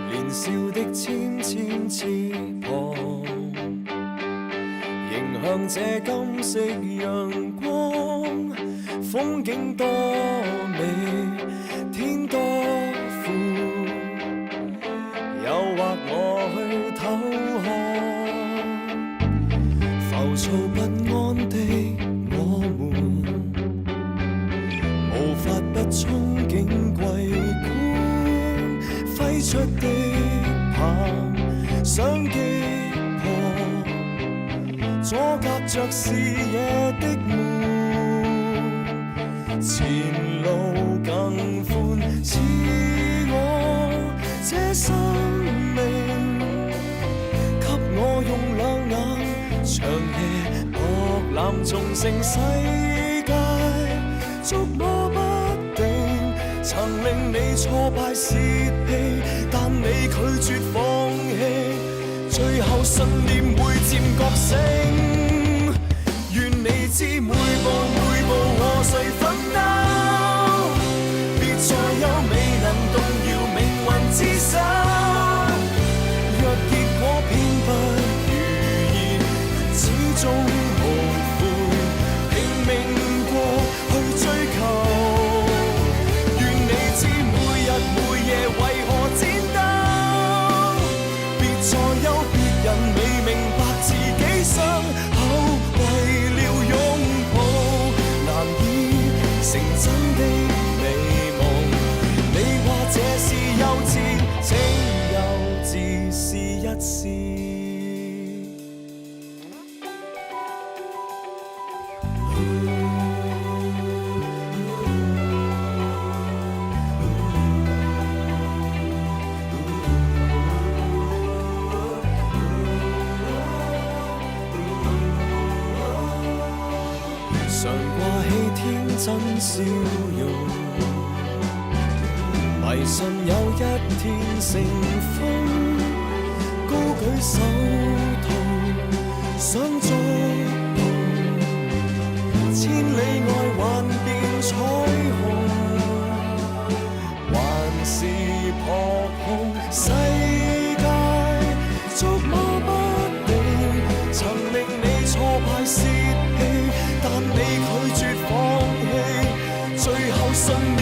年少的千千翅膀，迎向這金色陽光，風景多美，天多闊，誘惑我去偷看，浮躁不安的我們，無法不憧憬桂冠，揮出的棒想擊破，阻隔着視野的門，前路更寬，似我這生命，給我用兩眼長夜博覽眾星世界，捉摸不定，曾令你挫敗泄氣，但你拒絕放棄，最後信念會漸覺醒。願你知每步每步和誰奮鬥，別再有未能動搖命運之手。若結果偏不如意，始終無悔，拼命過去追求。願你知每日每夜為何戰鬥，別再有別人未明白自己傷口，為了擁抱難以成真的美夢。你話這是幼稚，請幼稚試一試。常掛起天真笑容，迷信有一天成風，高舉手套想觸碰，千里外幻變彩虹，還是撲空世界捉摸不定，曾令你挫敗泄氣，但你拒絕放棄，最後信念